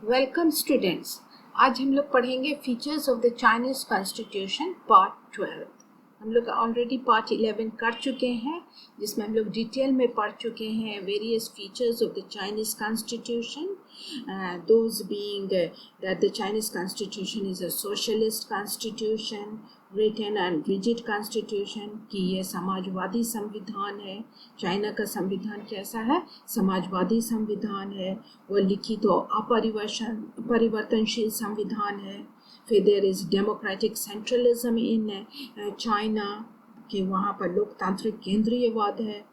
Welcome students. आज हम लोग पढ़ेंगे features of the Chinese constitution part 12। हम लोग ऑलरेडी पार्ट 11 कर चुके हैं, जिसमें हम लोग डिटेल में पढ़ चुके हैं various features of the Chinese constitution, those being that the Chinese constitution is a socialist constitution, written and rigid constitution, कि ये समाजवादी संविधान है। चाइना का संविधान कैसा है? समाजवादी संविधान है। वो लिखित तो अपरिवर्तनशील संविधान है। फिर there is democratic centralism in China, कि वहाँ पर लोकतांत्रिक केंद्रीयवाद है।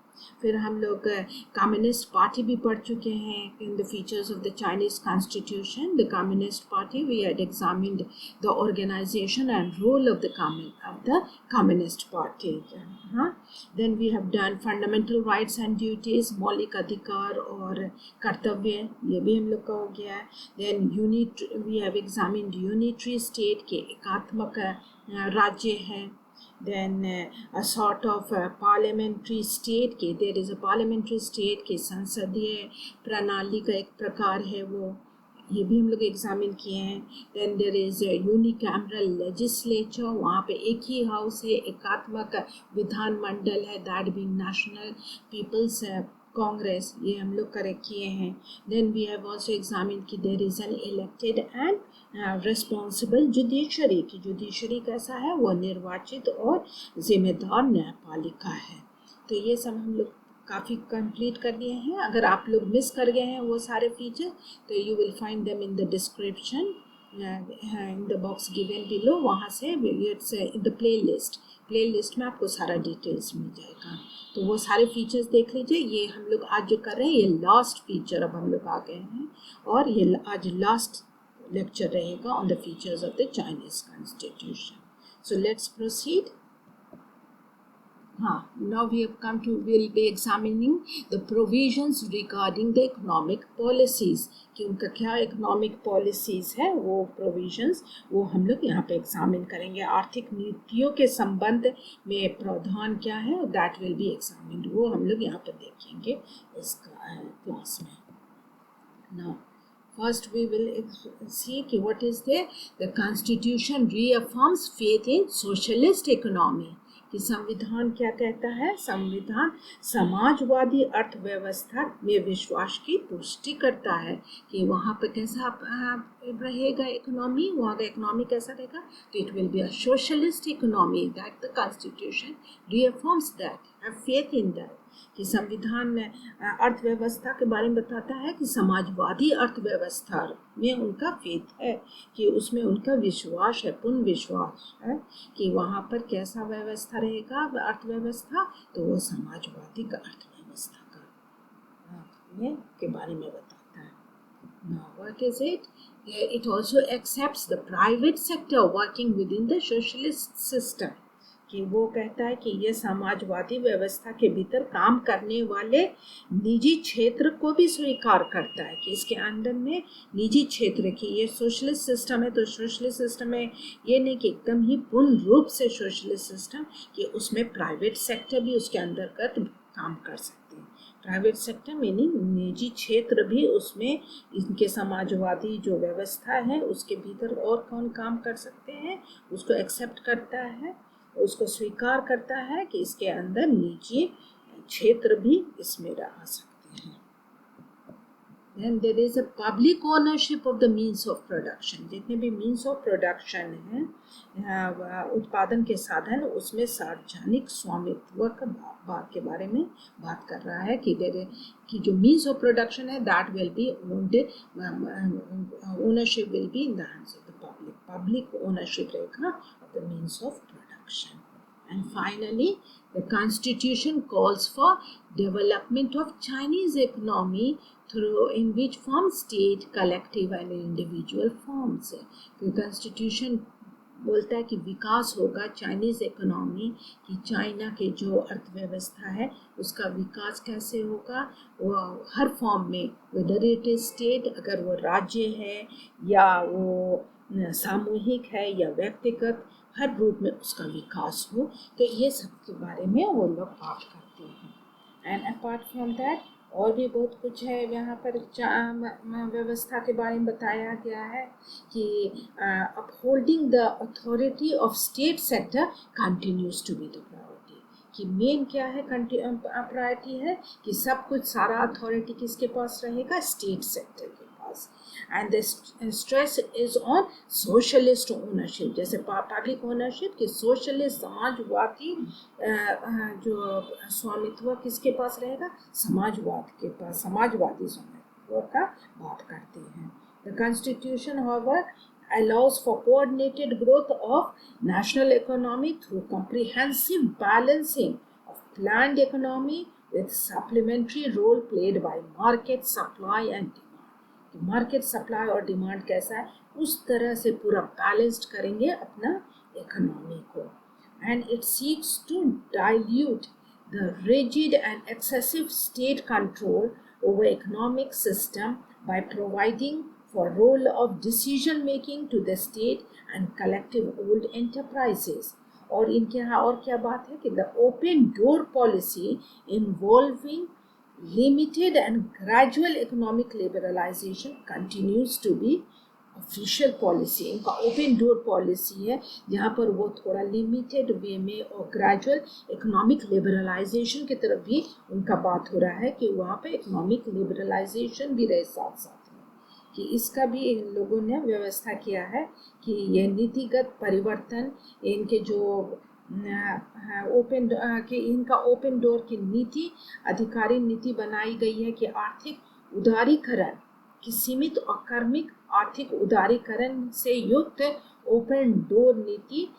फिर हम लोग कम्युनिस्ट पार्टी भी पढ़ चुके हैं in the features of the Chinese constitution. The communist party, we had examined the organisation and role of the communist party. Then we have done fundamental rights and duties, मौलिक अधिकार और कर्तव्य, ये भी हम लोग का हो गया है। Then we have examined unitary state, के एकात्मक राज्य है। Then a sort of parliamentary state, के there is a parliamentary state, के संसदीय प्रणाली का एक प्रकार है वो, ये भी हम लोग एग्जामिन किए हैं। Then there is unicameral legislature, वहाँ पे एक ही हाउस है, एकात्मक विधानमंडल है, that being national people's congress, ये हम लोग करेक्ट किए हैं। Then we have also examine कि there is an elected and responsible judiciary, की जुडिशरी कैसा है? वो निर्वाचित और जिम्मेदार न्यायपालिका है। तो ये सब हम लोग काफ़ी कंप्लीट कर लिए हैं। अगर आप लोग मिस कर गए हैं वो सारे फीचर, तो you will find them in the description in the box given below, वहाँ से इट्स इन द प्लेलिस्ट में आपको सारा डिटेल्स मिल जाएगा। तो वो सारे फीचर्स देख लीजिए। ये हम लोग आज जो कर रहे हैं, ये लास्ट फीचर अब हम लोग आ गए हैं, और ये आज लास्ट lecture रहेगा on the features of the Chinese Constitution. So let's proceed. Now we'll be examining the provisions regarding the economic policies, कि उनका क्या economic policies है, वो provisions वो हम लोग यहाँ पे examine करेंगे। आर्थिक नीतियों के संबंध में प्रावधान क्या है, that will be examined, वो हम लोग यहाँ पे देखेंगे इस क्लास में। Now first we will see what is there. The constitution reaffirms faith in socialist economy, कि संविधान क्या कहता है? संविधान समाजवादी अर्थव्यवस्था में विश्वास की पुष्टि करता है, कि वहाँ पर कैसा रहेगा इकोनॉमी, वहाँ का इकोनॉमी कैसा रहेगा? तो it will be a socialist economy, that the constitution reaffirms that, have faith in that, कि संविधान अर्थव्यवस्था के बारे में बताता है कि समाजवादी अर्थव्यवस्था में उनका फेथ है, कि उसमें उनका विश्वास है, पूर्ण विश्वास है कि वहाँ पर कैसा व्यवस्था रहेगा अर्थव्यवस्था, तो वो समाजवादी का अर्थव्यवस्था का के बारे में बताता है। Now what is it? It also accepts the private sector working within the socialist system, कि वो कहता है कि ये समाजवादी व्यवस्था के भीतर काम करने वाले निजी क्षेत्र को भी स्वीकार करता है, कि इसके अंदर में निजी क्षेत्र की, ये सोशलिस्ट सिस्टम है, तो सोशलिस्ट सिस्टम में ये नहीं कि एकदम ही पूर्ण रूप से सोशलिस्ट सिस्टम, कि उसमें प्राइवेट सेक्टर भी उसके अंतर्गत काम कर सकते हैं। प्राइवेट सेक्टर मीनिंग निजी क्षेत्र भी उसमें इनके समाजवादी जो व्यवस्था है उसके भीतर और कौन काम कर सकते हैं, उसको एक्सेप्ट करता है, उसको स्वीकार करता है कि इसके अंदर निजी क्षेत्र भी इसमें रह सकते हैं। Then there is a public ownership of the means of production, जितने भी means of production हैं, उत्पादन के साधन, उसमें सार्वजनिक स्वामित्व के बारे में बात कर रहा है, कि जो means of production है that will be owned, ownership will be in the hands of the public ownership रहेगा of the means of production. And finally, the constitution calls for development of Chinese economy through in which form state, collective and individual forms. तो constitution बोलता है कि विकास होगा Chinese economy, कि China के जो अर्थव्यवस्था है उसका विकास कैसे होगा, वो हर फॉर्म में, वेदर इट इज स्टेट, अगर वो राज्य है या वो सामूहिक है या व्यक्तिगत, हर रूप में उसका विकास हो। तो ये सब के बारे में वो लोग बात करते हैं। एंड अपार्ट फ्रॉम दैट और भी बहुत कुछ है यहाँ पर व्यवस्था के बारे में बताया गया है कि upholding the authority of state sector continues to be the priority, कि मेन क्या है प्रायोरिटी है कि सब कुछ सारा अथॉरिटी किसके पास रहेगा, स्टेट सेक्टर के पास। And the stress is on socialist ownership, जैसे पब्लिक ओनरशिप की सोशलिस्ट समाजवादी जो स्वामित्व किसके पास रहेगा, समाजवाद के पास, समाजवादी स्वामित्व का बात करते हैं। The constitution however allows for coordinated growth of national economy through comprehensive balancing of planned economy with supplementary role played by market supply and demand। Market supply और डिमांड कैसा है उस तरह से पूरा बैलेंस्ड करेंगे अपना इकोनॉमी को। And it seeks to dilute the rigid and excessive state control over economic system by providing for role of decision making to the state and collective old enterprises। और इनके यहाँ और क्या बात है कि the open door policy involving limited and gradual economic liberalization continues to be official policy. इनका open door policy है जहाँ पर वो थोड़ा लिमिटेड वे में और ग्रेजुअल इकोनॉमिक लिबरलाइजेशन की तरफ भी उनका बात हो रहा है कि वहाँ पे इकोनॉमिक लिबरलाइजेशन भी रहे साथ साथ कि इसका भी इन लोगों ने व्यवस्था किया है कि यह नीतिगत परिवर्तन इनके जो ओपन कि इनका ओपन डोर की नीति अधिकारी नीति बनाई गई है कि आर्थिक उदारीकरण की सीमित और कर्मिक आर्थिक उदारीकरण से युक्त ओपन डोर नीति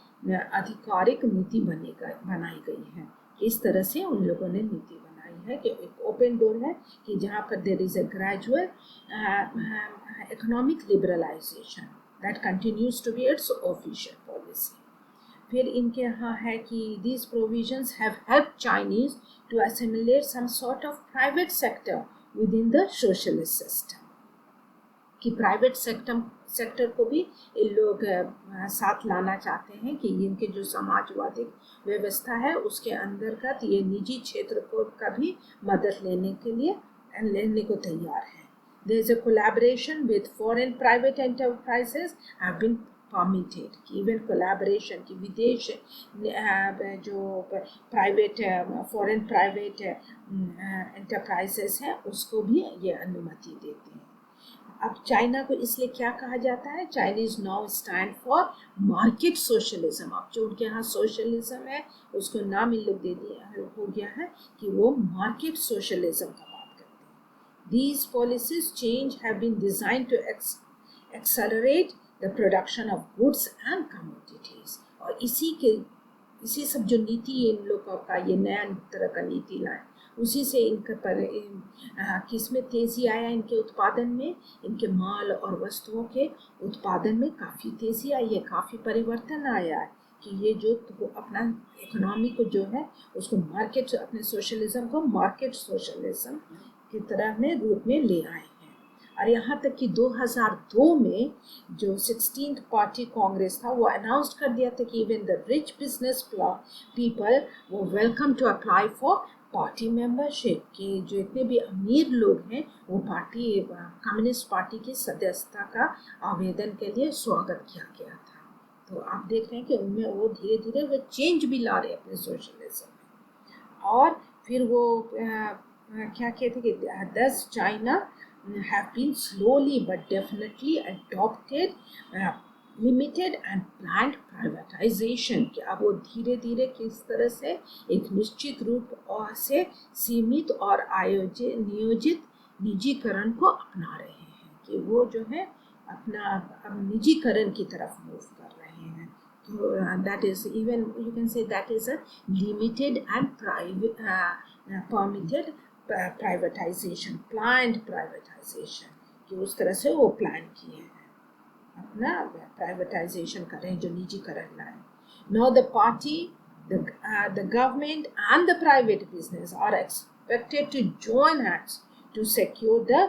आधिकारिक नीति बनाई गई है। इस तरह से उन लोगों ने नीति है कि एक ओपन डोर है कि जहाँ पर there is a gradual economic liberalisation that continues to be its official policy. फिर इनके यहाँ है कि these provisions have help Chinese to assimilate some sort of private sector within the socialist system, कि प्राइवेट सेक्टर को भी ये लोग साथ लाना चाहते हैं कि इनके जो समाजवादी व्यवस्था है उसके अंतर्गत ये निजी क्षेत्र को का भी मदद लेने को तैयार है। There is a collaboration with foreign private enterprises have been permitted, कि इवन कोलैबोरेशन की विदेश जो प्राइवेट फॉरेन प्राइवेट एंटरप्राइजेस हैं उसको भी ये अनुमति देते हैं। अब चाइना को इसलिए क्या कहा जाता है, Chinese now stand for market socialism. अब जो उनके यहाँ सोशलिज्म है उसको नाम इन लोग दे दिया हो गया है कि वो मार्केट सोशलिज्म का बात करते हैं। These policies change have been designed to accelerate the production of goods and commodities. और इसी सब जो नीति इन लोगों का ये नया तरह का नीति लाए उसी से इनका किसमें तेज़ी आया, इनके उत्पादन में, इनके माल और वस्तुओं के उत्पादन में काफ़ी तेज़ी आई है, काफ़ी परिवर्तन आया है कि ये जो अपना इकोनॉमी को जो है उसको मार्केट, अपने सोशलिज्म को मार्केट सोशलिज्म की तरह में रूप में ले आए हैं। और यहाँ तक कि 2002 में जो 16th पार्टी कांग्रेस था वो अनाउंस कर दिया था कि even the rich business people वो welcome to apply for party membership, कि जो इतने भी अमीर लोग हैं वो कम्युनिस्ट पार्टी की सदस्यता का आवेदन के लिए स्वागत किया गया था। तो आप देख रहे हैं कि उनमें वो धीरे धीरे वो चेंज भी ला रहे अपने सोशलिज्म में। और फिर वो क्या कहते कि thus China have been slowly but definitely adopted limited and planned privatisation, कि अब वो धीरे धीरे किस तरह से एक निश्चित रूप से सीमित और नियोजित निजीकरण को अपना रहे हैं, कि वो जो है अपना निजीकरण की तरफ मूव कर रहे हैं। तो that is even you can say that is a limited and permitted privatisation, planned privatisation, कि उस तरह से वो प्लान किए हैं अपना प्राइवेटाइजेशन करें, जो निजीकरण लाएं। Now the party, the government and the private business are expected to join hands to secure the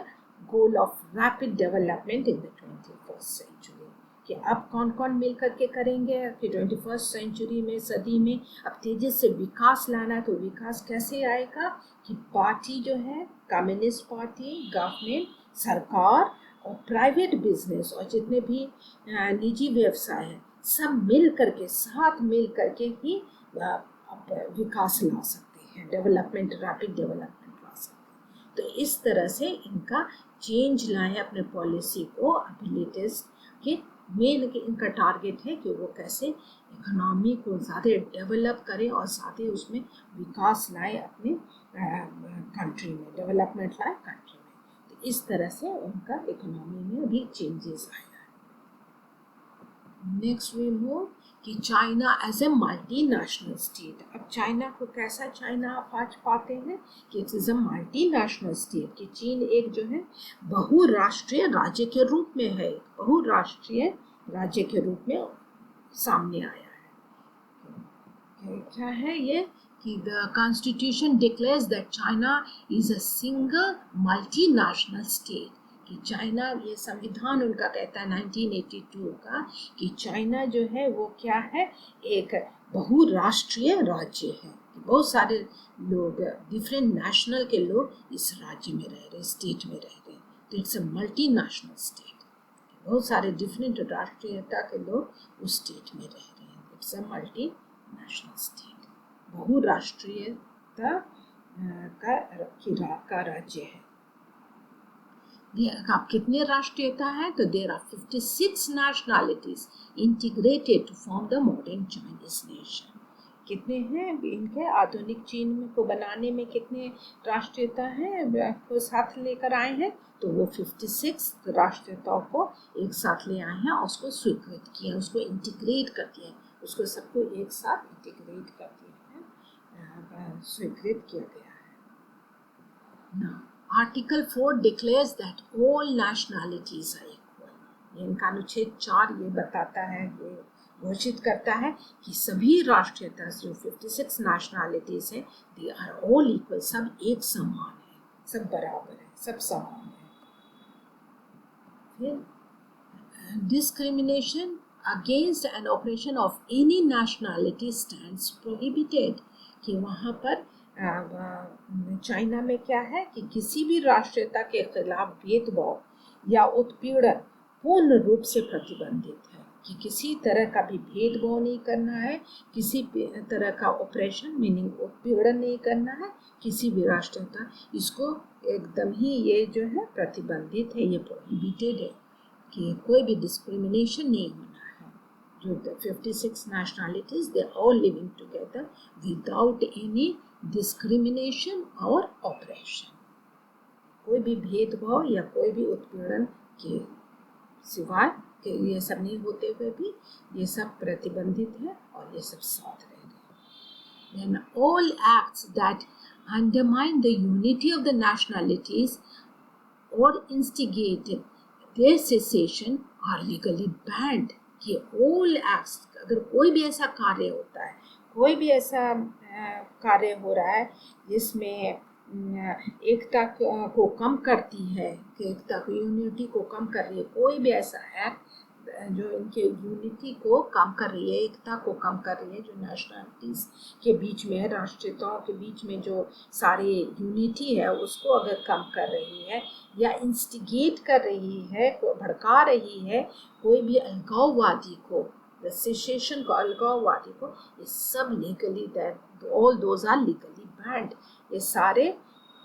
goal of rapid development in the 21st century। कि अब कौन कौन मिल करके करेंगे कि 21st सेंचुरी में, सदी में अब तेजी से विकास लाना है। तो विकास कैसे आएगा कि पार्टी जो है, कम्युनिस्ट पार्टी, गवर्नमेंट, सरकार और प्राइवेट बिजनेस और जितने भी निजी व्यवसाय हैं, सब मिल करके, साथ मिल करके ही विकास ला सकते हैं, डेवलपमेंट, रैपिड डेवलपमेंट ला सकते हैं। तो इस तरह से इनका चेंज लाएं अपने पॉलिसी को। अभी लेटेस्ट के मेन इनका टारगेट है कि वो कैसे इकोनॉमी को ज़्यादा डेवलप करें और साथ ही उसमें विकास लाए, अपने कंट्री में डेवलपमेंट लाए कंट्री में। तो इस तरह से उनका इकोनॉमी में अभी चेंजेस आया है। नेक्स्ट वी मूव कि China as a multinational state. अब चाइना को कैसा चाइना आप आज पाते हैं कि it is a multinational state, कि चीन एक जो है बहुराष्ट्रीय राज्य के रूप में है, बहुराष्ट्रीय राज्य के रूप में सामने आया है। क्या है ये कि the constitution declares that China is a single multinational state, कि चाइना, ये संविधान उनका कहता है 1982 का कि चाइना जो है वो क्या है, एक बहुराष्ट्रीय राज्य है, कि बहुत सारे लोग, डिफरेंट नेशनल के लोग इस राज्य में रह रहे, स्टेट में रह रहे। तो इट्स अ मल्टीनेशनल स्टेट, बहुत सारे डिफरेंट राष्ट्रीयता के लोग उस स्टेट में रह रहे हैं। इट्स अ मल्टीनेशनल स्टेट, बहुराष्ट्रीयता का राज्य है। आप कितने राष्ट्रीयता है तो there are 56 nationalities integrated to form the modern Chinese nation. कितने हैं इनके आधुनिक चीन को बनाने में, कितने राष्ट्रीयता हैं को साथ लेकर आए हैं, तो वो 56 राष्ट्रीयताओं को एक साथ ले आए हैं और उसको स्वीकृत किया, उसको इंटीग्रेट कर दिया, उसको सबको एक साथ इंटीग्रेट कर दिया है, स्वीकृत किया गया है ना। Article 4 declares that all nationalities are equal. ये इनका अनुच्छेद 4 ये बताता है, ये घोषित करता है कि सभी राष्ट्रीयता जो 56 नेशनैलिटीज हैं, they are all equal, सब एक समान है, सब बराबर है, सब समान है। फिर discrimination against an operation of any nationality stands prohibited, कि वहाँ पर चाइना में क्या है कि किसी भी राष्ट्रीयता के खिलाफ भेदभाव या उत्पीड़न पूर्ण रूप से प्रतिबंधित है, कि किसी तरह का भी भेदभाव नहीं करना है, किसी तरह का ऑपरेशन मीनिंग उत्पीड़न नहीं करना है किसी भी राष्ट्रीयता, इसको एकदम ही ये जो है प्रतिबंधित है, ये प्रोहिबिटेड है, कि कोई भी डिस्क्रिमिनेशन नहीं होना है। जो 56 nationalities, they all living together without any discrimination और ऑपरेशन, कोई भी भेदभाव या कोई भी उत्पीड़न के सिवाय के ये सब नहीं होते हुए भी ये सब प्रतिबंधित है और ये सब साथ रह रहे हैं। Then all acts that undermine the unity of the nationalities or instigate their cessation are legally banned, कि all acts, अगर कोई भी ऐसा कार्य होता है, कोई भी ऐसा कार्य हो रहा है जिसमें एकता को कम करती है, कि एकता को, यूनिटी को कम कर रही है, कोई भी ऐसा एक्ट जो इनके यूनिटी को कम कर रही है, एकता को कम कर रही है, जो नेशनलिटीज़ के बीच में है, राष्ट्रीयताओं के बीच में जो सारे यूनिटी है उसको अगर कम कर रही है या इंस्टिगेट कर रही है, भड़का रही है कोई भी अलगाववादी को, द सेसेशन को, अलगाववादी को, ये सब legally, that all those are legally banned, ये सारे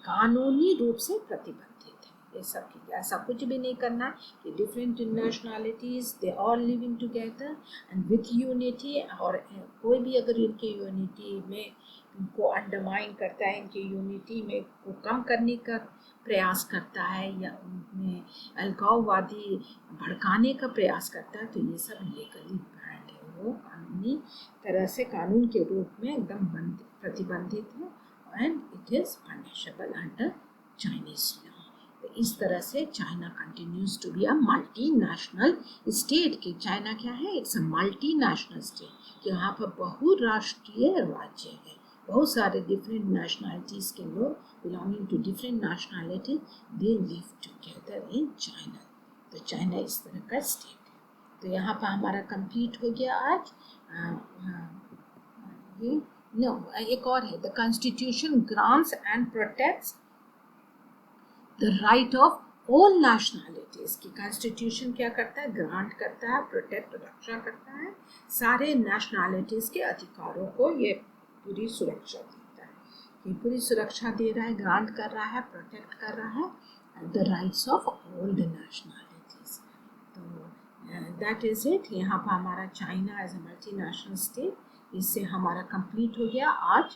कानूनी रूप से प्रतिबंधित है। ये सब की ऐसा कुछ भी नहीं करना है कि different nationalities they all living together and with unity, और कोई भी अगर इनके यूनिटी में इनको अंडरमाइन करता है, इनके यूनिटी में को कम करने का प्रयास करता है या उनमें अलगाववादी भड़काने का प्रयास करता है, तो ये सब लीगली बैंड है, वो कानूनी तरह से कानून के रूप में एकदम प्रतिबंधित है and it is punishable under Chinese law. तो इस तरह से China continues to be a multinational state, कि चाइना क्या है, इट्स अ मल्टीनेशनल स्टेट, कि यहाँ पर बहुराष्ट्रीय राज्य है, बहुत सारे डिफरेंट नेशनैलिटीज़ के लोग belonging to different nationalities, they live together in China. तो चाइना इस तरह का स्टेट है। तो यहाँ पर हमारा कंप्लीट हो गया आज। ये नो एक और है, the constitution grants and protects the right of all nationalities की। कॉन्स्टिट्यूशन क्या करता है, ग्रांट करता है, प्रोटेक्ट रक्षा करता है सारे नेशनैलिटीज के अधिकारों को, ये पूरी सुरक्षा देता है, ये पूरी सुरक्षा दे रहा है, ग्रांट कर रहा है, प्रोटेक्ट कर रहा है the rights of all the nationalities. तो दैट इज इट। यहाँ पर हमारा China as a multinational state, इससे हमारा कंप्लीट हो गया आज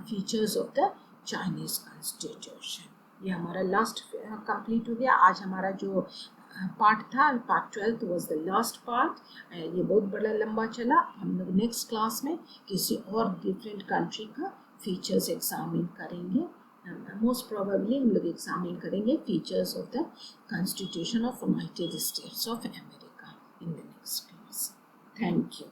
features of the Chinese constitution. ये हमारा लास्ट कंप्लीट हो गया। आज हमारा जो पार्ट था, part 12 was the last part. ये बहुत बड़ा लंबा चला। हम लोग नेक्स्ट क्लास में किसी और डिफरेंट कंट्री का फीचर्स एग्जामिन करेंगे। मोस्ट प्रोबेबली हम लोग एग्जामिन करेंगे features of the constitution of United states of America in the next class. Thank you.